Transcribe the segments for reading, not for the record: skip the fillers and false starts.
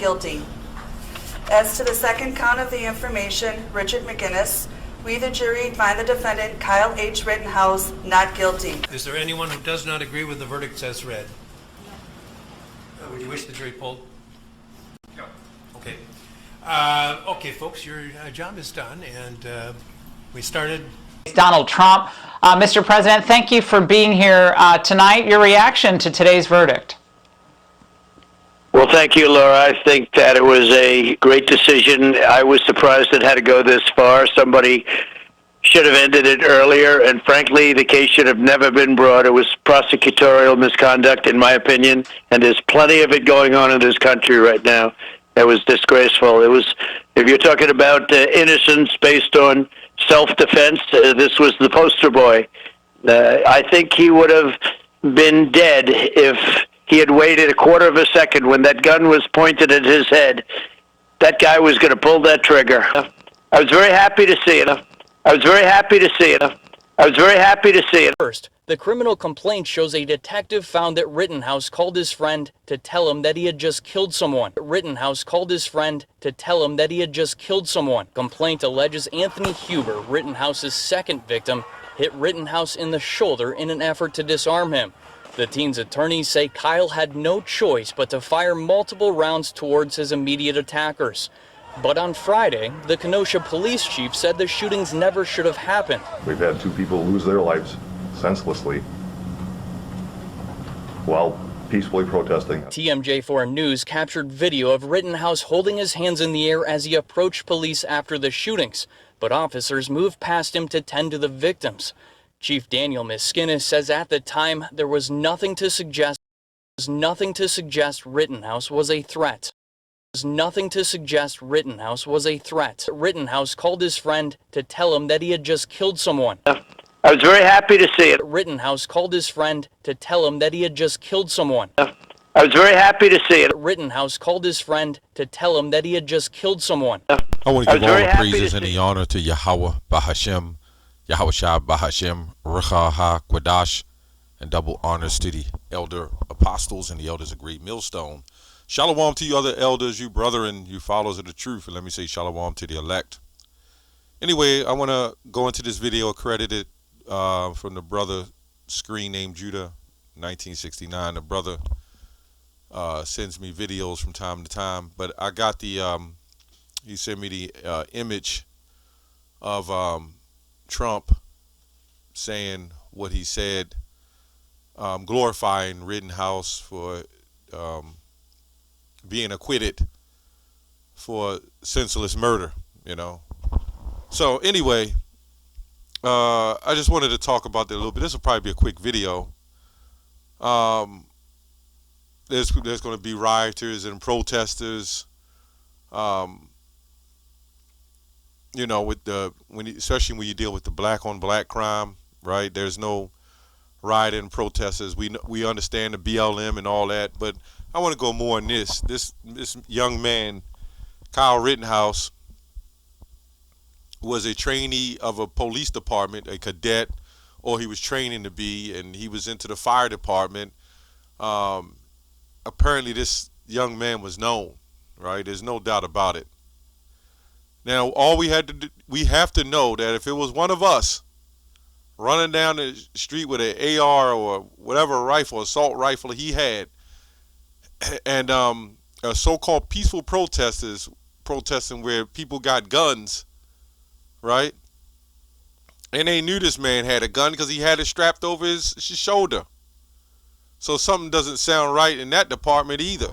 guilty. As to the second count of the information, Richard McGinnis, we, the jury, find the defendant, Kyle H. Rittenhouse, not guilty. Is there anyone who does not agree with the verdict as read? Would you wish the jury polled? No. Okay. Okay, folks, your job is done, and we started. Donald Trump. Mr. President, thank you for being here tonight. Your reaction to today's verdict? Well, thank you, Laura. I think that it was a great decision. I was surprised it had to go this far. Somebody should have ended it earlier, and frankly, the case should have never been brought. It was prosecutorial misconduct, in my opinion, and there's plenty of it going on in this country right now. It was disgraceful. It was, if you're talking about innocence based on self-defense, this was the poster boy. I think he would have been dead if he had waited a quarter of a second when that gun was pointed at his head. That guy was going to pull that trigger. I was very happy to see it. I was very happy to see it. I was very happy to see it. First, the criminal complaint shows a detective found that Rittenhouse called his friend to tell him that he had just killed someone. Rittenhouse called his friend to tell him that he had just killed someone. Complaint alleges Anthony Huber, Rittenhouse's second victim, hit Rittenhouse in the shoulder in an effort to disarm him. The teen's attorneys say Kyle had no choice but to fire multiple rounds towards his immediate attackers. But on Friday, the Kenosha police chief said the shootings never should have happened. We've had 2 people lose their lives senselessly while peacefully protesting. TMJ4 News captured video of Rittenhouse holding his hands in the air as he approached police after the shootings, but officers moved past him to tend to the victims. Chief Daniel Miskinis says at the time there was nothing to suggest Rittenhouse was a threat. Nothing to suggest Rittenhouse was a threat. Rittenhouse called his friend to tell him that he had just killed someone. I was very happy to see it. Rittenhouse called his friend to tell him that he had just killed someone. I was very happy to see it. Rittenhouse called his friend to tell him that he had just killed someone. I want to give all the praises and the honor to Yahweh Bahashem, Yahweh Shah Bahashem, Rucha HaQuadash, and double honors to the elder apostles and the elders of Great Millstone. Shalom to you other elders, you brethren, you followers of the truth, and let me say shalom to the elect. Anyway, I want to go into this video credited from the brother screen named Judah, 1969. The brother sends me videos from time to time, but I got the, he sent me the image of Trump saying what he said, glorifying Rittenhouse for being acquitted for senseless murder, you know. So anyway, I just wanted to talk about that a little bit. This will probably be a quick video. There's going to be rioters and protesters, you know, with especially when you deal with the black on black crime, right? There's no rioting and protesters. We understand the BLM and all that, but I want to go more on this. This young man, Kyle Rittenhouse, was a trainee of a police department, a cadet, or he was training to be, and he was into the fire department. Apparently this young man was known, right? There's no doubt about it. Now, all we have to know that if it was one of us running down the street with an AR or whatever rifle, assault rifle he had, and so-called peaceful protesters protesting where people got guns, right? And they knew this man had a gun because he had it strapped over his shoulder. So something doesn't sound right in that department either.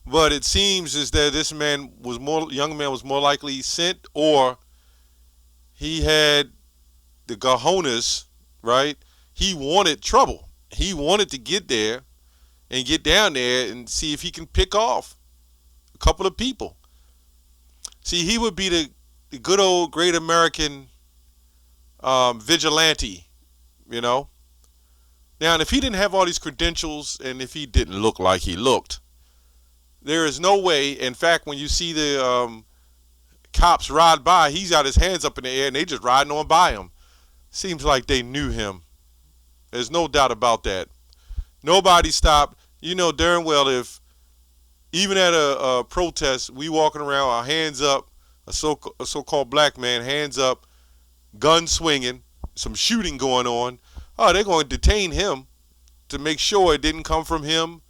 But it seems is that this young man was more likely sent, or he had the cojones, right? He wanted trouble. He wanted to get there and get down there and see if he can pick off a couple of people. See, he would be the good old great American vigilante, you know. Now, if he didn't have all these credentials and if he didn't look like he looked, there is no way. In fact, when you see the cops ride by, he's got his hands up in the air and they just riding on by him. Seems like they knew him. There's no doubt about that. Nobody stopped. You know darn well if even at a protest, we walking around, our hands up, a so-called black man, hands up, gun swinging, some shooting going on. Oh, they're going to detain him to make sure it didn't come from him,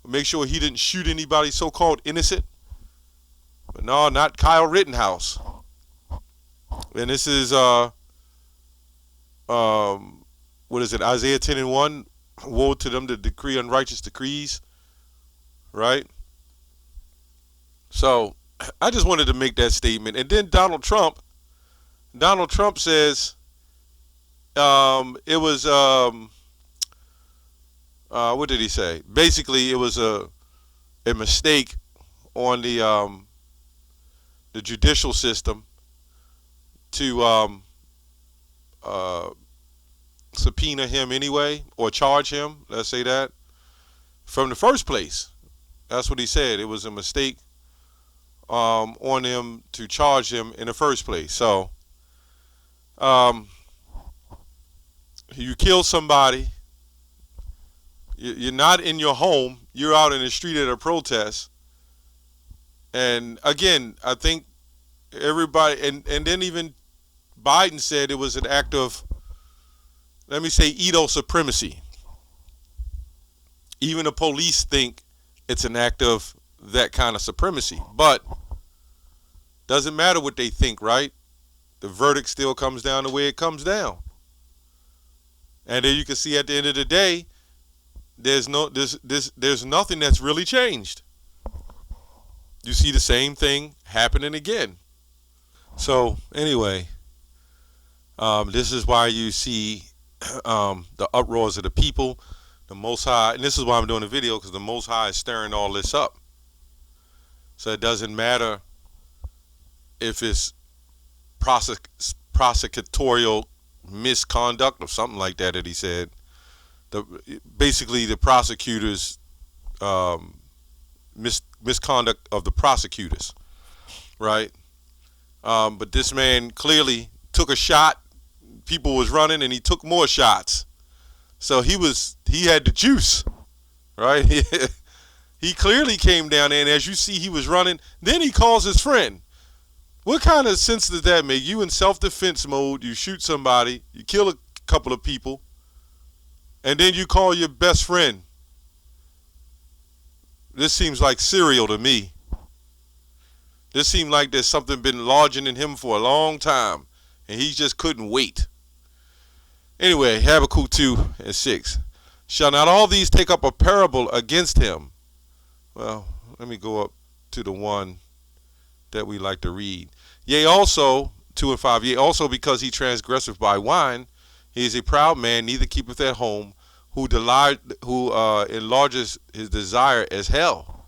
make sure he didn't shoot anybody so-called innocent. But no, not Kyle Rittenhouse. And this is what is it? Isaiah 10:1. Woe to them that decree unrighteous decrees. Right? So I just wanted to make that statement. And then Donald Trump says it was what did he say? Basically, it was a mistake on the judicial system to subpoena him anyway, or charge him, let's say that, from the first place. That's what he said. It was a mistake on him to charge him in the first place. So you kill somebody, you're not in your home, you're out in the street at a protest. And again, I think everybody, and then even Biden said it was an act of, let me say, Edo supremacy. Even the police think it's an act of that kind of supremacy. But doesn't matter what they think, right? The verdict still comes down the way it comes down. And then you can see at the end of the day, there's nothing that's really changed. You see the same thing happening again. So anyway, this is why you see the uproars of the people, the Most High, and this is why I'm doing the video, because the Most High is stirring all this up. So it doesn't matter if it's prosecutorial misconduct or something like that he said. Basically, the prosecutors, misconduct of the prosecutors, right? But this man clearly took a shot. People was running, and he took more shots. So he had the juice, right? He clearly came down there, and as you see, he was running. Then he calls his friend. What kind of sense does that make? You in self-defense mode, you shoot somebody, you kill a couple of people, and then you call your best friend. This seems like cereal to me. This seems like there's something been lodging in him for a long time, and he just couldn't wait. Anyway, Habakkuk 2:6. Shall not all these take up a parable against him? Well, let me go up to the one that we like to read. Yea, also, 2:5. Yea, also because he transgresseth by wine, he is a proud man, neither keepeth at home, who enlarges his desire as hell,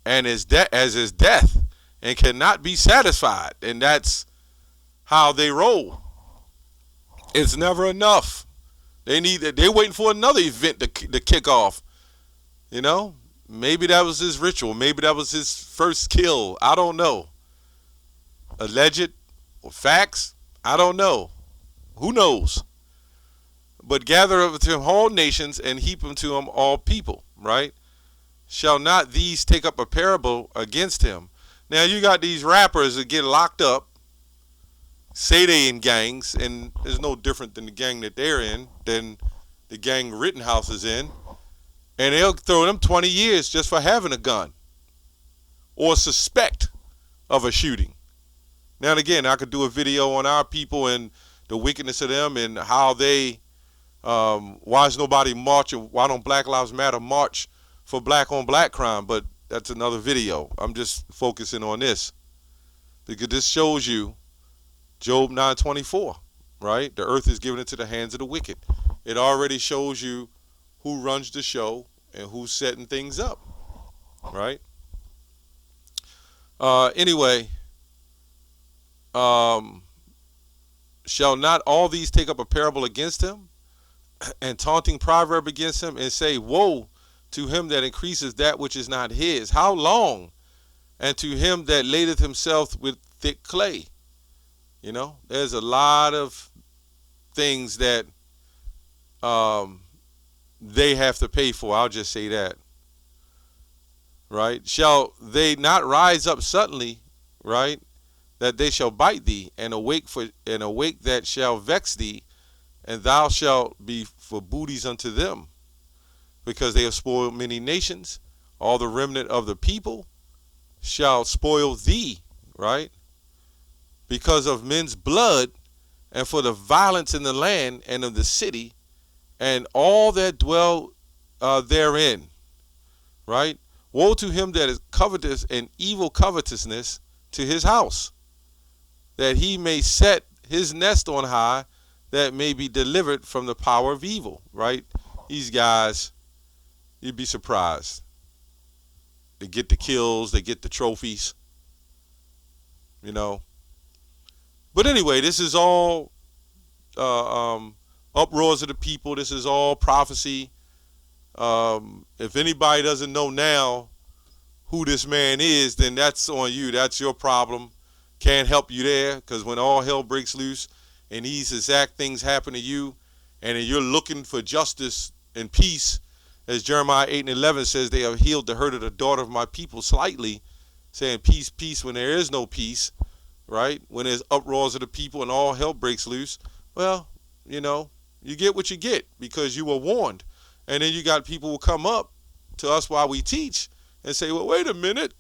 and as his death, and cannot be satisfied. And that's how they roll. It's never enough. They're waiting for another event to kick off. You know, maybe that was his ritual. Maybe that was his first kill. I don't know. Alleged or facts? I don't know. Who knows? But gather unto him all nations, and heap unto him all people, right? Shall not these take up a parable against him? Now you got these rappers that get locked up, say they in gangs, and there's no different than the gang that they're in, than the gang Rittenhouse is in, and they'll throw them 20 years just for having a gun or suspect of a shooting. Now and again, I could do a video on our people and the wickedness of them and how they, why is nobody marching, why don't Black Lives Matter march for black on black crime, but that's another video. I'm just focusing on this because this shows you Job 9:24, right? The earth is given into the hands of the wicked. It already shows you who runs the show and who's setting things up, right? Anyway, shall not all these take up a parable against him, and taunting proverb against him, and say, woe to him that increases that which is not his? How long? And to him that ladeth himself with thick clay. You know, there's a lot of things that they have to pay for. I'll just say that. right? Shall they not rise up suddenly, right? That they shall bite thee, and awake that shall vex thee, and thou shalt be for booties unto them, because they have spoiled many nations. All the remnant of the people shall spoil thee, right? Because of men's blood, and for the violence in the land and of the city, and all that dwell therein, right? Woe to him that is covetous and evil covetousness to his house, that he may set his nest on high, that may be delivered from the power of evil, right? These guys, you'd be surprised. They get the kills, they get the trophies, you know. But anyway, this is all uproars of the people. This is all prophecy. If anybody doesn't know now who this man is, then that's on you. That's your problem. Can't help you there, because when all hell breaks loose and these exact things happen to you, and then you're looking for justice and peace, as Jeremiah 8:11 says, they have healed the hurt of the daughter of my people slightly, saying peace, peace, when there is no peace, right? When there's uproars of the people and all hell breaks loose, well, you know, you get what you get because you were warned. And then you got people who come up to us while we teach and say, well, wait a minute,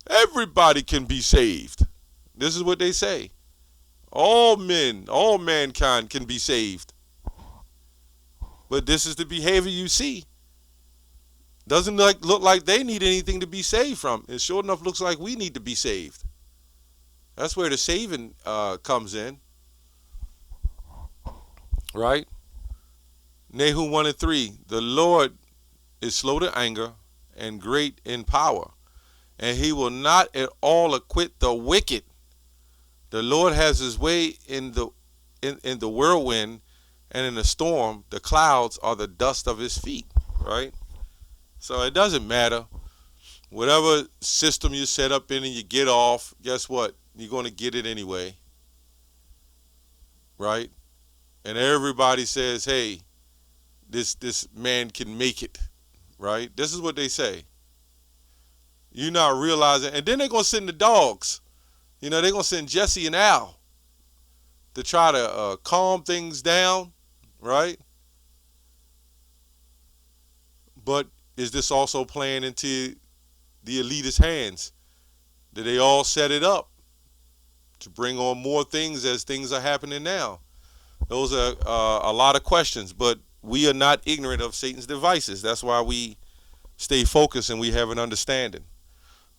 everybody can be saved. This is what they say. All men, all mankind can be saved. But this is the behavior you see. Doesn't look like they need anything to be saved from. It sure enough looks like we need to be saved. That's where the saving comes in. Right? Nahum 1:3. The Lord is slow to anger and great in power, and he will not at all acquit the wicked. The Lord has his way in the whirlwind, and in the storm, the clouds are the dust of his feet, right? So it doesn't matter. Whatever system you set up in and you get off, guess what? You're going to get it anyway, right? And everybody says, hey, this man can make it, right? This is what they say. You're not realizing. And then they're going to send the dogs. You know, they're going to send Jesse and Al to try to calm things down, right? But is this also playing into the elitist hands? Did they all set it up to bring on more things as things are happening now? Those are a lot of questions, but we are not ignorant of Satan's devices. That's why we stay focused and we have an understanding,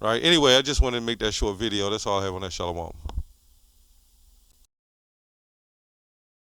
right? Anyway, I just wanted to make that short video. That's all I have on that. Shalom.